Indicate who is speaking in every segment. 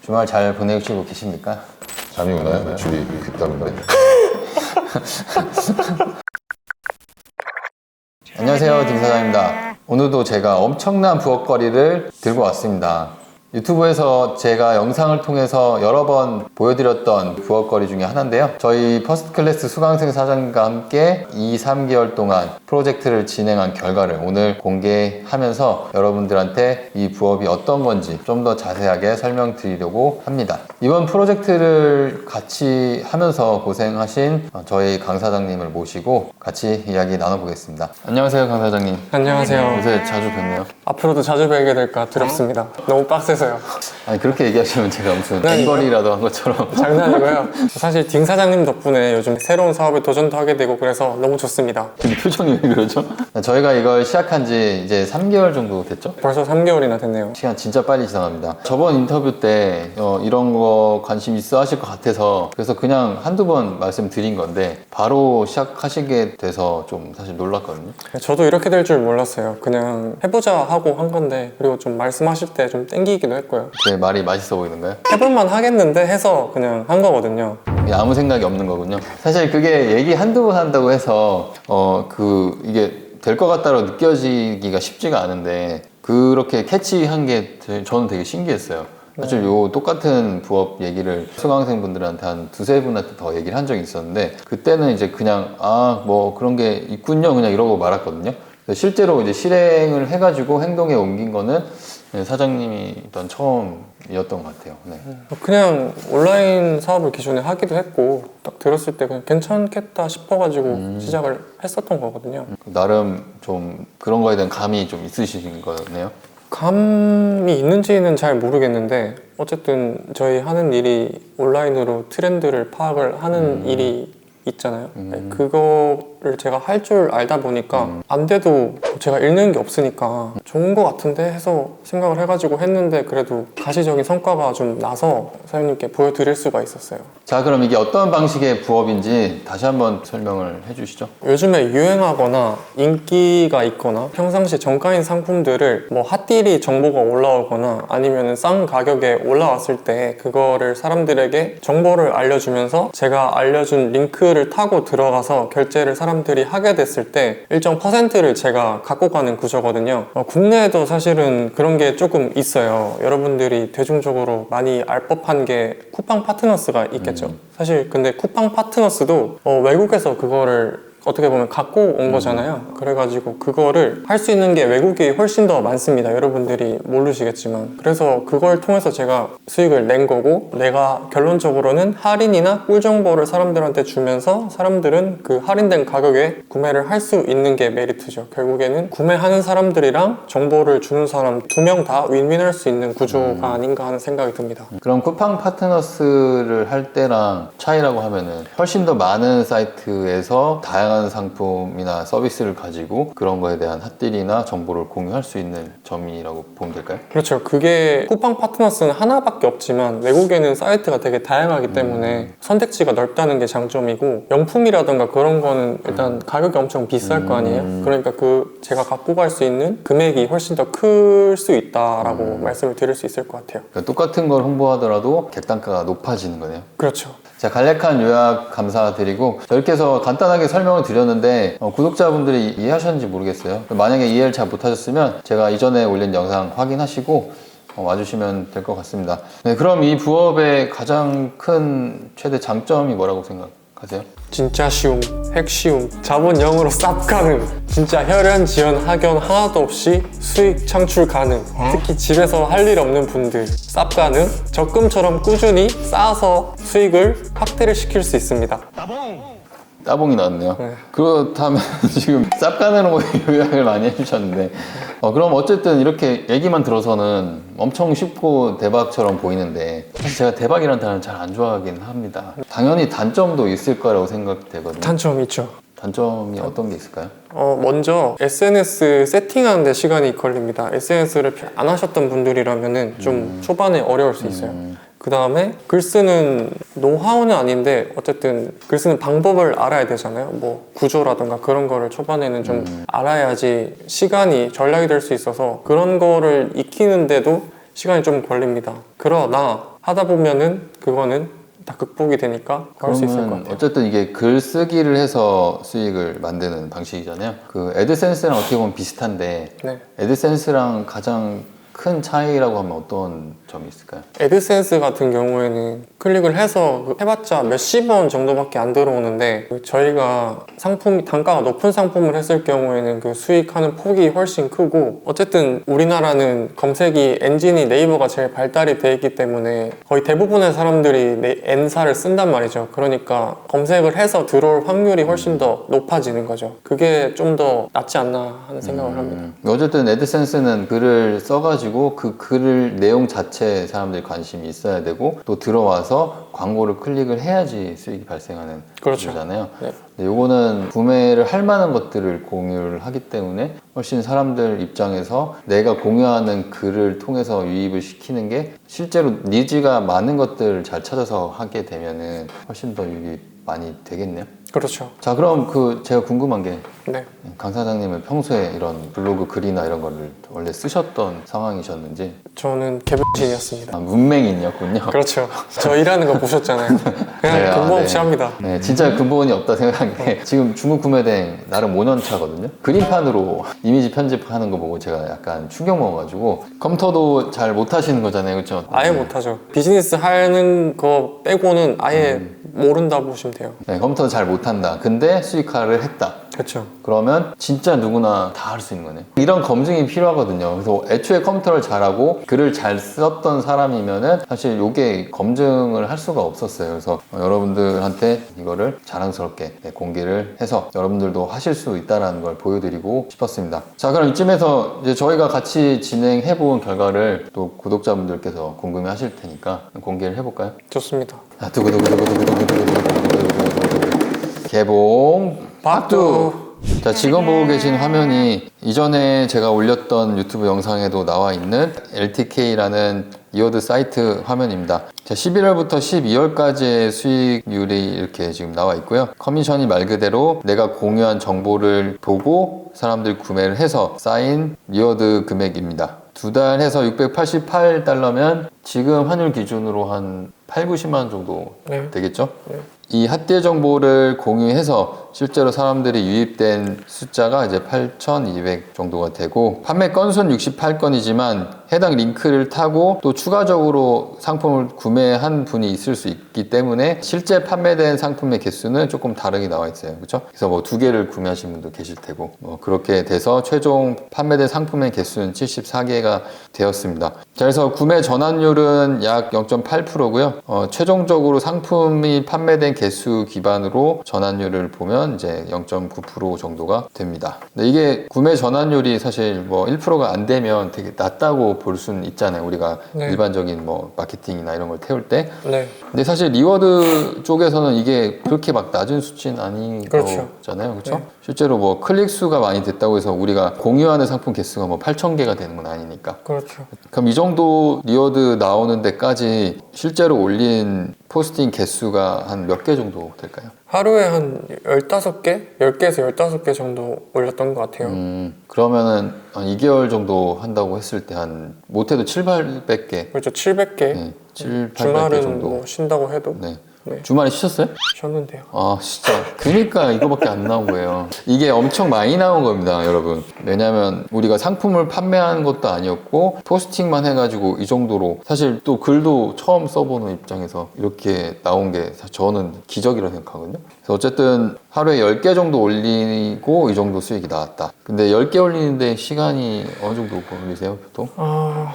Speaker 1: 주말 잘 보내시고 계십니까?
Speaker 2: 잠이 오나요? 매출이 급다는데.
Speaker 1: 안녕하세요, 김 사장입니다. 오늘도 제가 엄청난 부업거리를 들고 왔습니다. 유튜브에서 제가 영상을 통해서 여러 번 보여드렸던 부업거리 중에 하나인데요. 저희 퍼스트클래스 수강생 사장님과 함께 2-3개월 동안 프로젝트를 진행한 결과를 오늘 공개하면서 여러분들한테 이 부업이 어떤 건지 좀 더 자세하게 설명드리려고 합니다. 이번 프로젝트를 같이 하면서 고생하신 저희 강 사장님을 모시고 같이 이야기 나눠보겠습니다. 안녕하세요, 강 사장님.
Speaker 3: 안녕하세요.
Speaker 1: 요새 자주 뵙네요.
Speaker 3: 앞으로도 자주 뵈게 될까 두렵습니다. 너무 빡세서요.
Speaker 1: 아니, 그렇게 얘기하시면 제가 무슨 앵벌이라도 한 것처럼.
Speaker 3: 장난이고요. 사실 딩 사장님 덕분에 요즘 새로운 사업에 도전도 하게 되고 그래서 너무 좋습니다.
Speaker 1: 근데 표정이 왜 그러죠? 저희가 이걸 시작한 지 이제 3개월 정도 됐죠?
Speaker 3: 벌써 3개월이나 됐네요.
Speaker 1: 시간 진짜 빨리 지나갑니다. 저번 인터뷰 때 이런 거 관심 있어 하실 것 같아서 그래서 그냥 한두 번 말씀드린 건데 바로 시작하시게 돼서 좀 사실 놀랐거든요.
Speaker 3: 저도 이렇게 될 줄 몰랐어요. 그냥 해보자 하고 한 건데, 그리고 좀 말씀하실 때 좀 땡기기도 했고요.
Speaker 1: 제 말이 맛있어 보이는가요?
Speaker 3: 해볼만 하겠는데 해서 그냥 한 거거든요.
Speaker 1: 아무 생각이 없는 거군요. 사실 그게 얘기 한두 번 한다고 해서 이게 될 것 같다고 느껴지기가 쉽지가 않은데 그렇게 캐치한 게 저는 되게 신기했어요. 사실 요 똑같은 부업 얘기를 수강생분들한테 한 두세 분한테 더 얘기를 한 적이 있었는데 그때는 이제 그냥 뭐 그런 게 있군요 그냥 이러고 말았거든요. 실제로 이제 실행을 해가지고 행동에 옮긴 거는 사장님이 일단 처음이었던 것 같아요. 네.
Speaker 3: 그냥 온라인 사업을 기존에 하기도 했고 딱 들었을 때 그냥 괜찮겠다 싶어가지고 시작을 했었던 거거든요.
Speaker 1: 나름 좀 그런 거에 대한 감이 좀 있으신 거네요.
Speaker 3: 감이 있는지는 잘 모르겠는데 어쨌든 저희 하는 일이 온라인으로 트렌드를 파악을 하는 일이 있잖아요. 그거를 제가 할 줄 알다 보니까 안 돼도 제가 잃는 게 없으니까 좋은 거 같은데 해서 생각을 해가지고 했는데 그래도 가시적인 성과가 좀 나서 사장님께 보여드릴 수가 있었어요.
Speaker 1: 자, 그럼 이게 어떤 방식의 부업인지 다시 한번 설명을 해주시죠.
Speaker 3: 요즘에 유행하거나 인기가 있거나 평상시 정가인 상품들을 뭐 핫딜이 정보가 올라오거나 아니면 싼 가격에 올라왔을 때 그거를 사람들에게 정보를 알려주면서 제가 알려준 링크를 타고 들어가서 결제를 사람들이 하게 됐을 때 일정 퍼센트를 제가 갖고 가는 구조거든요. 국내에도 사실은 그런 게 조금 있어요. 여러분들이 대중적으로 많이 알 법한 게 쿠팡 파트너스가 있겠죠. 사실 근데 쿠팡 파트너스도 외국에서 그거를 어떻게 보면 갖고 온 거잖아요. 그래가지고 그거를 할 수 있는 게 외국이 훨씬 더 많습니다. 여러분들이 모르시겠지만. 그래서 그걸 통해서 제가 수익을 낸 거고 내가 결론적으로는 할인이나 꿀 정보를 사람들한테 주면서 사람들은 그 할인된 가격에 구매를 할 수 있는 게 메리트죠. 결국에는 구매하는 사람들이랑 정보를 주는 사람 두 명 다 윈윈할 수 있는 구조가 아닌가 하는 생각이 듭니다.
Speaker 1: 그럼 쿠팡 파트너스를 할 때랑 차이라고 하면은 훨씬 더 많은 사이트에서 다양한 상품이나 서비스를 가지고 그런 거에 대한 핫딜이나 정보를 공유할 수 있는 점이라고 보면 될까요?
Speaker 3: 그렇죠. 그게 쿠팡 파트너스는 하나밖에 없지만 외국에는 사이트가 되게 다양하기 때문에 선택지가 넓다는 게 장점이고 명품이라던가 그런 거는 일단 가격이 엄청 비쌀 거 아니에요. 그러니까 제가 갖고 갈 수 있는 금액이 훨씬 더 클 수 있다라고 말씀을 드릴 수 있을 것 같아요.
Speaker 1: 그러니까 똑같은 걸 홍보하더라도 객단가가 높아지는 거네요.
Speaker 3: 그렇죠.
Speaker 1: 자, 간략한 요약 감사드리고 이렇게 해서 간단하게 설명을 드렸는데 구독자분들이 이해하셨는지 모르겠어요. 만약에 이해를 잘 못하셨으면 제가 이전에 올린 영상 확인하시고 와주시면 될 것 같습니다. 네, 그럼 이 부업의 가장 큰 최대 장점이 뭐라고 생각하세요?
Speaker 3: 진짜 쉬움, 핵 쉬움, 자본 0으로 쌉 가능. 진짜 혈연, 지연, 학연 하나도 없이 수익 창출 가능. 특히 집에서 할 일 없는 분들 쌉 가능. 적금처럼 꾸준히 쌓아서 수익을 확대를 시킬 수 있습니다.
Speaker 1: 따봉이 나왔네요.
Speaker 3: 네.
Speaker 1: 그렇다면 지금 쌉가네로 요약을 많이 해주셨는데 그럼 어쨌든 이렇게 얘기만 들어서는 엄청 쉽고 대박처럼 보이는데 사실 제가 대박이라는 단어를 잘 안 좋아하긴 합니다. 당연히 단점도 있을 거라고 생각되거든요.
Speaker 3: 단점 있죠.
Speaker 1: 단점이 어떤 게 있을까요?
Speaker 3: 먼저 SNS 세팅하는 데 시간이 걸립니다. SNS를 안 하셨던 분들이라면 좀 초반에 어려울 수 있어요. 그 다음에 글 쓰는 노하우는 아닌데 어쨌든 글 쓰는 방법을 알아야 되잖아요. 뭐 구조라던가 그런 거를 초반에는 좀 알아야지 시간이 전략이 될 수 있어서 그런 거를 익히는데도 시간이 좀 걸립니다. 그러나 하다 보면은 그거는 다 극복이 되니까 할 수 있을 것
Speaker 1: 그러면
Speaker 3: 같아요.
Speaker 1: 어쨌든 이게 글 쓰기를 해서 수익을 만드는 방식이잖아요. 그 애드센스랑 어떻게 보면 비슷한데
Speaker 3: 네.
Speaker 1: 애드센스랑 가장 큰 차이라고 하면 어떤 점이 있을까요?
Speaker 3: 애드센스 같은 경우에는 클릭을 해서 해봤자 몇십 원 정도밖에 안 들어오는데 저희가 상품 단가가 높은 상품을 했을 경우에는 그 수익하는 폭이 훨씬 크고 어쨌든 우리나라는 검색이 엔진이 네이버가 제일 발달이 돼 있기 때문에 거의 대부분의 사람들이 N사를 쓴단 말이죠. 그러니까 검색을 해서 들어올 확률이 훨씬 더 높아지는 거죠. 그게 좀 더 낫지 않나 하는 생각을 합니다.
Speaker 1: 어쨌든 애드센스는 글을 써가지고 그 글을 내용 자체에 사람들이 관심이 있어야 되고 또 들어와서 광고를 클릭을 해야지 수익이 발생하는
Speaker 3: 그렇죠.
Speaker 1: 거잖아요.
Speaker 3: 네.
Speaker 1: 요거는 구매를 할 만한 것들을 공유를 하기 때문에 훨씬 사람들 입장에서 내가 공유하는 글을 통해서 유입을 시키는 게 실제로 니즈가 많은 것들을 잘 찾아서 하게 되면은 훨씬 더 유입이 많이 되겠네요.
Speaker 3: 그렇죠.
Speaker 1: 자, 그럼 제가 궁금한 게
Speaker 3: 네.
Speaker 1: 강 사장님은 평소에 이런 블로그 글이나 이런 거를 원래 쓰셨던 상황이셨는지
Speaker 3: 저는 개별진이었습니다.
Speaker 1: 문맹인이었군요.
Speaker 3: 그렇죠. 저 일하는 거 보셨잖아요. 그냥
Speaker 1: 네,
Speaker 3: 근본
Speaker 1: 네.
Speaker 3: 없이 합니다.
Speaker 1: 네, 진짜 근본이 없다 생각한 게 지금 중국 구매대행 나름 5년 차거든요. 그림판으로 이미지 편집하는 거 보고 제가 약간 충격 먹어가지고 컴퓨터도 잘 못하시는 거잖아요, 그렇죠?
Speaker 3: 아예 못하죠. 비즈니스 하는 거 빼고는 아예 모른다 보시면 돼요.
Speaker 1: 네, 컴퓨터 잘 못한다. 근데 수익화를 했다.
Speaker 3: 그렇죠.
Speaker 1: 그러면 진짜 누구나 다 할 수 있는 거네. 이런 검증이 필요하거든요. 그래서 애초에 컴퓨터를 잘하고 글을 잘 썼던 사람이면은 사실 이게 검증을 할 수가 없었어요. 그래서 여러분들한테 이거를 자랑스럽게 공개를 해서 여러분들도 하실 수 있다는 걸 보여드리고 싶었습니다. 자, 그럼 이쯤에서 이제 저희가 같이 진행해 본 결과를 또 구독자분들께서 궁금해 하실 테니까 공개를 해볼까요?
Speaker 3: 좋습니다.
Speaker 1: 개봉
Speaker 3: 박두.
Speaker 1: 자, 지금 보고 계신 화면이 이전에 제가 올렸던 유튜브 영상에도 나와 있는 LTK라는 이어드 사이트 화면입니다. 자, 11월부터 12월까지의 수익률이 이렇게 지금 나와 있고요. 커미션이 말 그대로 내가 공유한 정보를 보고 사람들 구매를 해서 쌓인 이어드 금액입니다. 두 달 해서 688달러면 지금 환율 기준으로 한 8, 90만 원 정도
Speaker 3: 네.
Speaker 1: 되겠죠?
Speaker 3: 네.
Speaker 1: 이 핫딜 정보를 공유해서 실제로 사람들이 유입된 숫자가 이제 8,200 정도가 되고 판매 건수는 68건이지만 해당 링크를 타고 또 추가적으로 상품을 구매한 분이 있을 수 있기 때문에 실제 판매된 상품의 개수는 조금 다르게 나와 있어요. 그렇죠? 그래서 뭐 두 개를 구매하신 분도 계실 테고 뭐 그렇게 돼서 최종 판매된 상품의 개수는 74개가 되었습니다. 자, 그래서 구매 전환율은 약 0.8%고요. 최종적으로 상품이 판매된 개수 기반으로 전환율을 보면 이제 0.9% 정도가 됩니다. 근데 이게 구매 전환율이 사실 뭐 1%가 안 되면 되게 낮다고 볼 수는 있잖아요. 우리가
Speaker 3: 네.
Speaker 1: 일반적인 뭐 마케팅이나 이런 걸 태울 때.
Speaker 3: 네.
Speaker 1: 근데 사실 리워드 쪽에서는 이게 그렇게 막 낮은 수치는 아닌
Speaker 3: 그렇죠.
Speaker 1: 거잖아요. 그렇죠?
Speaker 3: 네.
Speaker 1: 실제로 뭐 클릭 수가 많이 됐다고 해서 우리가 공유하는 상품 개수가 뭐 8,000개가 되는 건 아니니까.
Speaker 3: 그렇죠.
Speaker 1: 그럼 이 정도 리워드 나오는 데까지 실제로 올린 포스팅 개수가 한 몇 개 정도 될까요?
Speaker 3: 하루에 한 15개? 10개에서 15개 정도 올렸던 것 같아요.
Speaker 1: 그러면은 한 2개월 정도 한다고 했을 때 한 못해도 7, 800개.
Speaker 3: 그렇죠. 700개.
Speaker 1: 네, 7, 800개
Speaker 3: 주말은
Speaker 1: 정도.
Speaker 3: 뭐 쉰다고 해도
Speaker 1: 네.
Speaker 3: 네.
Speaker 1: 주말에 쉬셨어요?
Speaker 3: 쉬었는데요.
Speaker 1: 아, 진짜. 그니까 이거밖에 안 나온 거예요. 이게 엄청 많이 나온 겁니다, 여러분. 왜냐면 우리가 상품을 판매하는 것도 아니었고, 포스팅만 해가지고 이 정도로. 사실 또 글도 처음 써보는 입장에서 이렇게 나온 게 저는 기적이라고 생각하거든요. 그래서 어쨌든 하루에 10개 정도 올리고 이 정도 수익이 나왔다. 근데 10개 올리는데 시간이 어느 정도 걸리세요, 보통?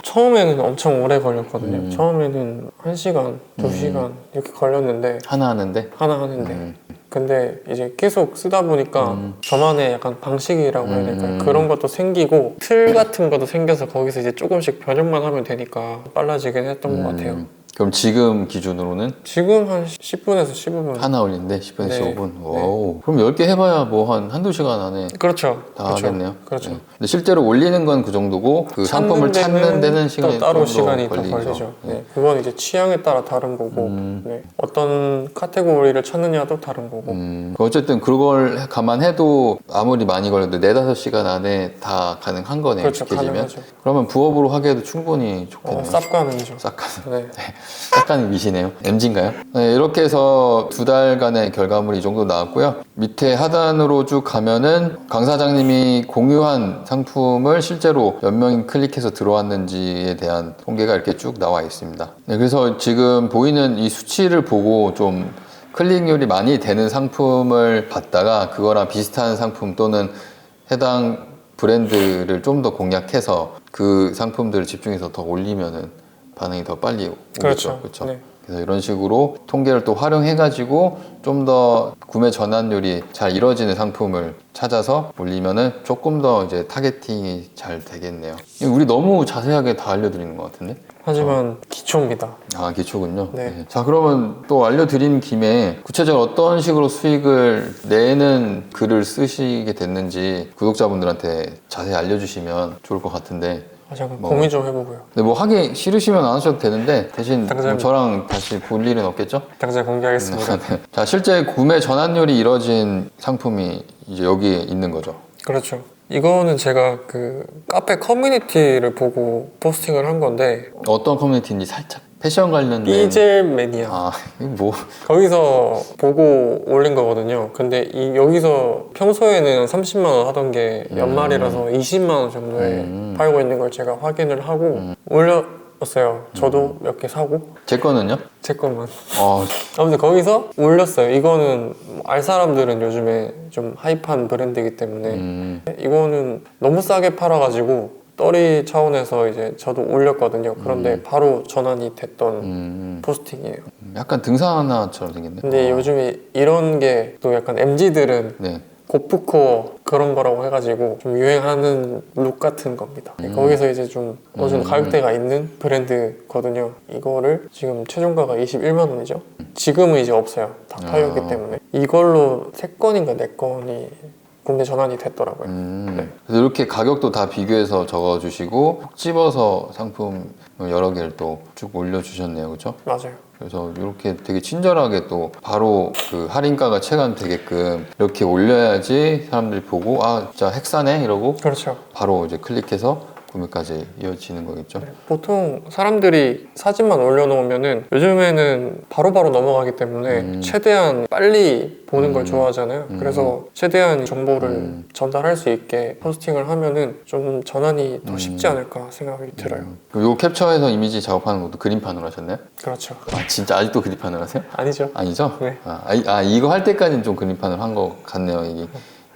Speaker 3: 처음에는 엄청 오래 걸렸거든요. 처음에는 1시간, 2시간 이렇게 걸렸는데
Speaker 1: 하나 하는데?
Speaker 3: 하나 하는데 근데 이제 계속 쓰다 보니까 저만의 약간 방식이라고 해야 될까요? 그런 것도 생기고 틀 같은 것도 생겨서 거기서 이제 조금씩 변형만 하면 되니까 빨라지긴 했던 것 같아요.
Speaker 1: 그럼 지금 기준으로는
Speaker 3: 지금 한 10분에서 15분
Speaker 1: 하나 올리는데 10분에서
Speaker 3: 네.
Speaker 1: 15분. 와우. 그럼 10개 해봐야 뭐 한두 시간 안에
Speaker 3: 그렇죠.
Speaker 1: 다
Speaker 3: 그렇죠.
Speaker 1: 하겠네요.
Speaker 3: 그렇죠.
Speaker 1: 네. 근데 실제로 올리는 건 그 정도고 그 상품을 찾는 데는 시간이
Speaker 3: 또 따로
Speaker 1: 좀 더
Speaker 3: 시간이 더
Speaker 1: 걸리죠.
Speaker 3: 걸리죠. 네. 그건 이제 취향에 따라 다른 거고 네. 어떤 카테고리를 찾느냐도 다른 거고
Speaker 1: 어쨌든 그걸 감안해도 아무리 많이 걸려도 4-5시간 안에 다 가능한 거네요.
Speaker 3: 그렇죠.
Speaker 1: 익숙해지면.
Speaker 3: 가능하죠.
Speaker 1: 그러면 부업으로 하기에도 충분히 좋겠네요.
Speaker 3: 쌉 가능이죠.
Speaker 1: 싹 가능.
Speaker 3: 네.
Speaker 1: 약간 미시네요. MG인가요? 네, 이렇게 해서 2달간의 결과물이 이 정도 나왔고요. 밑에 하단으로 쭉 가면은 강 사장님이 공유한 상품을 실제로 몇 명이 클릭해서 들어왔는지에 대한 통계가 이렇게 쭉 나와 있습니다. 네, 그래서 지금 보이는 이 수치를 보고 좀 클릭률이 많이 되는 상품을 봤다가 그거랑 비슷한 상품 또는 해당 브랜드를 좀 더 공략해서 그 상품들을 집중해서 더 올리면은 반응이 더 빨리 오겠죠. 그렇죠.
Speaker 3: 네.
Speaker 1: 그래서 이런 식으로 통계를 또 활용해가지고 좀 더 구매 전환율이 잘 이루어지는 상품을 찾아서 올리면은 조금 더 이제 타겟팅이 잘 되겠네요. 이거 우리 너무 자세하게 다 알려드리는 것 같은데?
Speaker 3: 하지만 기초입니다.
Speaker 1: 아, 기초군요.
Speaker 3: 네.
Speaker 1: 자, 그러면 또 알려드린 김에 구체적으로 어떤 식으로 수익을 내는 글을 쓰시게 됐는지 구독자분들한테 자세히 알려주시면 좋을 것 같은데.
Speaker 3: 잠깐
Speaker 1: 뭐.
Speaker 3: 고민 좀 해보고요.
Speaker 1: 근데 뭐 하기 싫으시면 안 하셔도 되는데 대신 뭐
Speaker 3: 당장.
Speaker 1: 저랑 다시 볼 일은 없겠죠?
Speaker 3: 당장 공개하겠습니다.
Speaker 1: 네. 자, 실제 구매 전환율이 이뤄진 상품이 이제 여기에 있는 거죠.
Speaker 3: 그렇죠. 이거는 제가 그 카페 커뮤니티를 보고 포스팅을 한 건데
Speaker 1: 어떤 커뮤니티인지 살짝 패션 관련된
Speaker 3: 삐젤 매니아
Speaker 1: 아, 이거 뭐
Speaker 3: 거기서 보고 올린 거거든요. 근데 여기서 평소에는 30만 원 하던 게 연말이라서 20만 원 정도에 팔고 있는 걸 제가 확인을 하고 올렸어요. 저도 몇 개 사고
Speaker 1: 제 거는요?
Speaker 3: 제 것만.
Speaker 1: 어,
Speaker 3: 아무튼 거기서 올렸어요. 이거는 알 사람들은 요즘에 좀 핫한 브랜드이기 때문에 이거는 너무 싸게 팔아가지고 떨이 차원에서 이제 저도 올렸거든요. 그런데 바로 전환이 됐던 포스팅이에요.
Speaker 1: 약간 등산화처럼 생겼네.
Speaker 3: 근데 요즘에 이런 게 또 약간 MZ들은
Speaker 1: 네.
Speaker 3: 고프코어 그런 거라고 해가지고 좀 유행하는 룩 같은 겁니다. 거기서 이제 좀 어느 정도 가격대가 있는 브랜드거든요. 이거를 지금 최종가가 21만 원이죠. 지금은 이제 없어요. 다 팔렸기 때문에. 이걸로 3건인가 4건이 국내 전환이 됐더라고요. 네.
Speaker 1: 그래서 이렇게 가격도 다 비교해서 적어주시고 콕 집어서 상품 여러 개를 또 쭉 올려주셨네요, 그렇죠?
Speaker 3: 맞아요.
Speaker 1: 그래서 이렇게 되게 친절하게 또 바로 그 할인가가 체감되게끔 이렇게 올려야지 사람들이 보고 아 진짜 핵사네 이러고
Speaker 3: 그렇죠.
Speaker 1: 바로 이제 클릭해서 구매까지 이어지는 거겠죠.
Speaker 3: 보통 사람들이 사진만 올려놓으면은 요즘에는 바로바로 넘어가기 때문에 최대한 빨리 보는 걸 좋아하잖아요. 그래서 최대한 정보를 전달할 수 있게 포스팅을 하면은 좀 전환이 더 쉽지 않을까 생각이 들어요.
Speaker 1: 그럼 요 캡처해서 이미지 작업하는 것도 그림판으로 하셨나요?
Speaker 3: 그렇죠.
Speaker 1: 아 진짜 아직도 그림판을 하세요?
Speaker 3: 아니죠.
Speaker 1: 아니죠?
Speaker 3: 네.
Speaker 1: 이거 할 때까지는 좀 그림판을 한 것 같네요. 이게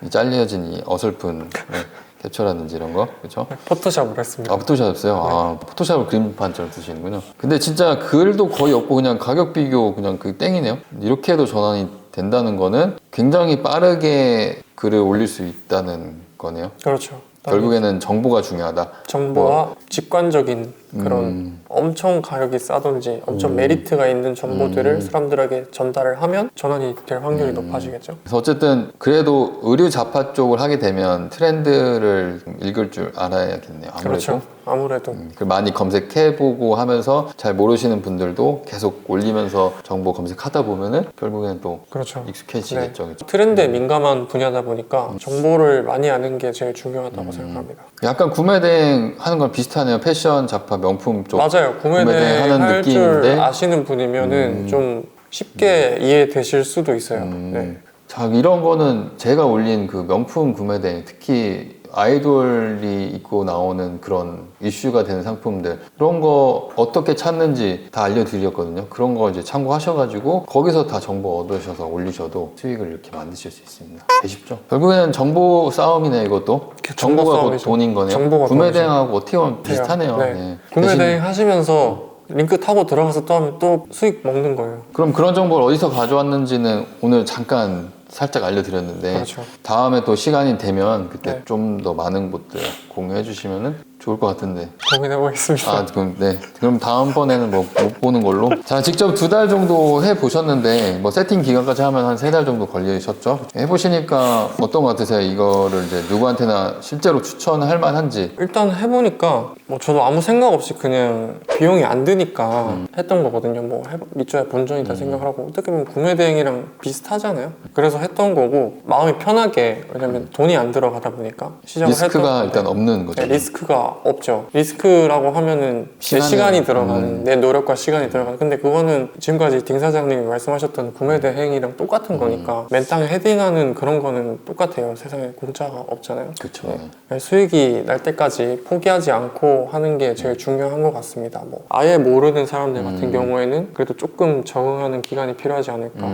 Speaker 1: 이 잘려진 이 어설픈 네, 캡처라든지 이런 거, 그렇죠?
Speaker 3: 포토샵을 했습니다.
Speaker 1: 아, 포토샵 써요? 아, 포토샵을 그림판처럼 쓰시는군요. 근데 진짜 글도 거의 없고 그냥 가격 비교 그냥 그 땡이네요. 이렇게 해도 전환이 된다는 거는 굉장히 빠르게 글을 올릴 수 있다는 거네요.
Speaker 3: 그렇죠.
Speaker 1: 결국에는 정보가 중요하다.
Speaker 3: 정보와 직관적인 그런 엄청 가격이 싸든지 엄청 메리트가 있는 정보들을 사람들에게 전달을 하면 전환이 될 확률이 높아지겠죠.
Speaker 1: 그래서 어쨌든 그래도 의류 잡화 쪽을 하게 되면 트렌드를 좀 읽을 줄 알아야겠네요. 아무래도.
Speaker 3: 그렇죠. 아무래도
Speaker 1: 그 많이 검색해보고 하면서 잘 모르시는 분들도 계속 올리면서 정보 검색하다 보면은 결국에는 또
Speaker 3: 그렇죠.
Speaker 1: 익숙해지겠죠. 그렇죠?
Speaker 3: 트렌드에 민감한 분야다 보니까 정보를 많이 아는 게 제일 중요하다고 생각합니다.
Speaker 1: 약간 구매 대행 하는 건 비슷하네요. 패션, 잡화, 명품 쪽.
Speaker 3: 맞아요. 구매
Speaker 1: 구매 대행
Speaker 3: 대행
Speaker 1: 하는
Speaker 3: 할 줄
Speaker 1: 느낌인데.
Speaker 3: 아시는 분이면은 좀 쉽게 이해되실 수도 있어요. 네.
Speaker 1: 자, 이런 거는 제가 올린 그 명품 구매 대행, 특히 아이돌이 입고 나오는 그런 이슈가 되는 상품들 그런 거 어떻게 찾는지 다 알려드렸거든요. 그런 거 이제 참고하셔가지고 거기서 다 정보 얻으셔서 올리셔도 수익을 이렇게 만드실 수 있습니다. 되게 쉽죠? 결국에는 정보 싸움이네 이것도.
Speaker 3: 정보
Speaker 1: 정보가 곧
Speaker 3: 싸움이죠.
Speaker 1: 돈인 거네요.
Speaker 3: 정보가
Speaker 1: 구매
Speaker 3: 돈이죠.
Speaker 1: 대행하고 어떻게 보면 비슷하네요.
Speaker 3: 네.
Speaker 1: 네.
Speaker 3: 구매
Speaker 1: 대신
Speaker 3: 대행 하시면서 링크 타고 들어가서 또 하면 또 수익 먹는 거예요.
Speaker 1: 그럼 그런 정보를 어디서 가져왔는지는 오늘 잠깐 살짝 알려드렸는데
Speaker 3: 그렇죠.
Speaker 1: 다음에 또 시간이 되면 그때
Speaker 3: 네.
Speaker 1: 좀 더 많은 것들 공유해 주시면은 좋을 것 같은데.
Speaker 3: 고민해 보겠습니다.
Speaker 1: 아, 그럼 네. 그럼 다음번에는 뭐 못 보는 걸로. 자, 직접 2달 정도 해 보셨는데 뭐 세팅 기간까지 하면 한 3달 정도 걸리셨죠? 해 보시니까 어떤 것 같으세요? 이거를 이제 누구한테나 실제로 추천할 만한지.
Speaker 3: 일단 해보니까 뭐 저도 아무 생각 없이 그냥 비용이 안 드니까 했던 거거든요. 뭐 밑줄에 본전이다 생각을 하고 어떻게 보면 구매 대행이랑 비슷하잖아요. 그래서 했던 거고 마음이 편하게 왜냐면 돈이 안 들어가다 보니까 시작을
Speaker 1: 리스크가
Speaker 3: 했던
Speaker 1: 일단 없는 거죠.
Speaker 3: 네, 리스크가 리스크가 없죠. 리스크라고 하면은 내 시간이 들어가는, 내 노력과 시간이 들어가는. 근데 그거는 지금까지 딩 사장님이 말씀하셨던 구매 대행이랑 똑같은 거니까 맨땅에 헤딩하는 그런 거는 똑같아요. 세상에 공짜가 없잖아요.
Speaker 1: 그쵸.
Speaker 3: 수익이 날 때까지 포기하지 않고 하는 게 제일 중요한 것 같습니다. 뭐 아예 모르는 사람들 같은 경우에는 그래도 조금 적응하는 기간이 필요하지 않을까.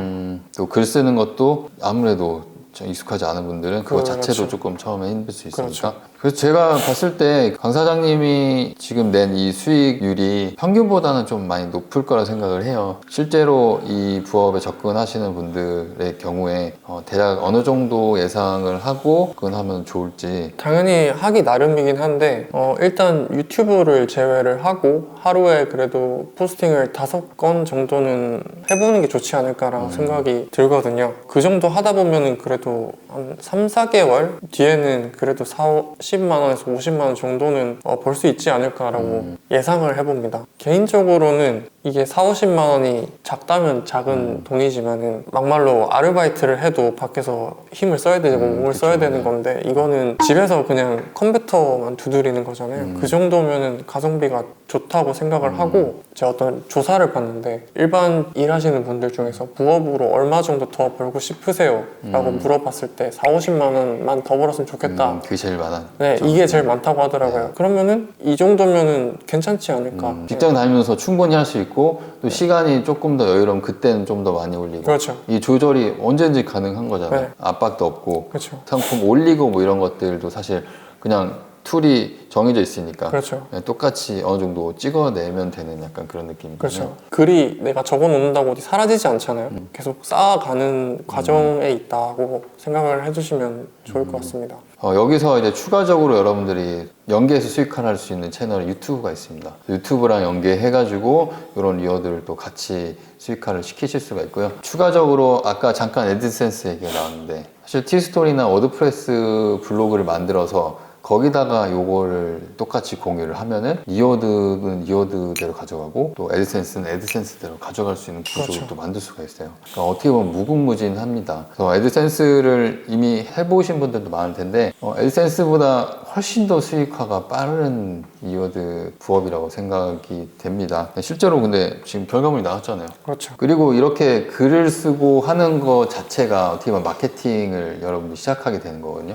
Speaker 1: 또 글 쓰는 것도 아무래도 좀 익숙하지 않은 분들은 그거
Speaker 3: 그렇죠.
Speaker 1: 자체도 조금 처음에 힘들 수 있으니까.
Speaker 3: 그렇죠.
Speaker 1: 그래서 제가 봤을 때 강 사장님이 지금 낸 이 수익률이 평균보다는 좀 많이 높을 거라 생각을 해요. 실제로 이 부업에 접근하시는 분들의 경우에 대략 어느 정도 예상을 하고 접근하면 좋을지.
Speaker 3: 당연히 하기 나름이긴 한데 일단 유튜브를 제외를 하고 하루에 그래도 포스팅을 5건 정도는 해보는 게 좋지 않을까라는 생각이 들거든요. 그 정도 하다 보면은 그래도 한 3, 4개월 뒤에는 그래도 10만 원에서 50만 원 정도는 벌 수 있지 않을까라고 예상을 해봅니다. 개인적으로는 이게 4, 50만 원이 작다면 작은 돈이지만은 막말로 아르바이트를 해도 밖에서 힘을 써야 되고 몸을 써야 되는 건데 이거는 집에서 그냥 컴퓨터만 두드리는 거잖아요. 그 정도면은 가성비가 좋다고 생각을 하고 제가 어떤 조사를 봤는데 일반 일하시는 분들 중에서 부업으로 얼마 정도 더 벌고 싶으세요? 라고 물어봤을 때 4, 50만 원만 더 벌었으면 좋겠다.
Speaker 1: 그게 제일 많아.
Speaker 3: 네, 이게 제일 많다고 하더라고요. 그러면은 이 정도면은 괜찮지 않을까.
Speaker 1: 직장 다니면서 충분히 할 수 있고 또 시간이 조금 더 여유로우면 그때는 좀 더 많이 올리고.
Speaker 3: 그렇죠.
Speaker 1: 이 조절이 언제든지 가능한 거잖아요.
Speaker 3: 네.
Speaker 1: 압박도 없고.
Speaker 3: 그렇죠.
Speaker 1: 상품 올리고 뭐 이런 것들도 사실 그냥 툴이 정해져 있으니까
Speaker 3: 그렇죠.
Speaker 1: 그냥 똑같이 어느 정도 찍어내면 되는 약간 그런 느낌이거든요.
Speaker 3: 그렇죠. 글이 내가 적어 놓는다고 어디 사라지지 않잖아요. 계속 쌓아가는 과정에 있다고 생각을 해주시면 좋을 것 같습니다.
Speaker 1: 여기서 이제 추가적으로 여러분들이 연계해서 수익화를 할 수 있는 채널 유튜브가 있습니다. 유튜브랑 연계해가지고 이런 리워드를 또 같이 수익화를 시키실 수가 있고요. 추가적으로 아까 잠깐 애드센스 얘기가 나왔는데 사실 티스토리나 워드프레스 블로그를 만들어서 거기다가 요거를 똑같이 공유를 하면은 리워드는 리워드대로 가져가고 또 애드센스는 애드센스대로 가져갈 수 있는 구조를
Speaker 3: 그렇죠.
Speaker 1: 또 만들 수가 있어요. 그러니까 어떻게 보면 무궁무진합니다. 그래서 애드센스를 이미 해보신 분들도 많을 텐데 애드센스보다 훨씬 더 수익화가 빠른 리워드 부업이라고 생각이 됩니다. 실제로 근데 지금 결과물이 나왔잖아요.
Speaker 3: 그렇죠.
Speaker 1: 그리고 이렇게 글을 쓰고 하는 거 자체가 어떻게 보면 마케팅을 여러분들이 시작하게 되는 거거든요.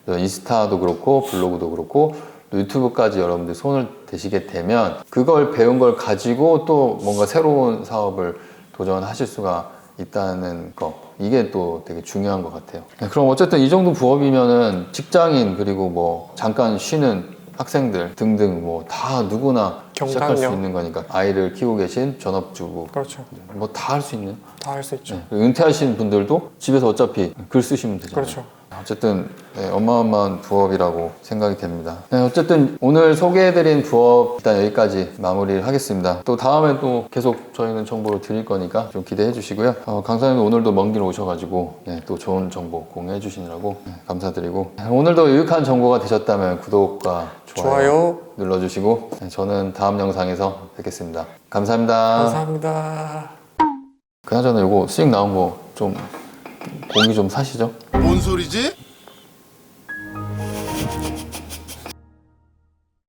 Speaker 1: 인스타도 그렇고 블로그도 그렇고 또 유튜브까지 여러분들 손을 대시게 되면 그걸 배운 걸 가지고 또 뭔가 새로운 사업을 도전하실 수가 있다는 거, 이게 또 되게 중요한 것 같아요. 그럼 어쨌든 이 정도 부업이면은 직장인 그리고 뭐 잠깐 쉬는 학생들 등등 뭐 다 누구나 시작할 수
Speaker 3: 경단력.
Speaker 1: 있는 거니까 아이를 키우고 계신 전업주부
Speaker 3: 그렇죠.
Speaker 1: 뭐 다 할 수 있는,
Speaker 3: 다 할 수 있죠.
Speaker 1: 은퇴하신 분들도 집에서 어차피 글 쓰시면 되잖아요.
Speaker 3: 그렇죠.
Speaker 1: 어쨌든 어마어마한 부업이라고 생각이 됩니다. 어쨌든 오늘 소개해드린 부업 일단 여기까지 마무리를 하겠습니다. 또 다음에 또 계속 저희는 정보를 드릴 거니까 좀 기대해 주시고요. 강사님도 오늘도 먼 길 오셔가지고 또 좋은 정보 공유해 주시느라고 감사드리고 오늘도 유익한 정보가 되셨다면 구독과 좋아요 눌러주시고 저는 다음 영상에서 뵙겠습니다. 감사합니다.
Speaker 3: 감사합니다.
Speaker 1: 그나저나 이거 수익 나온 거 좀 공유 좀 사시죠.
Speaker 2: 뭔 소리지?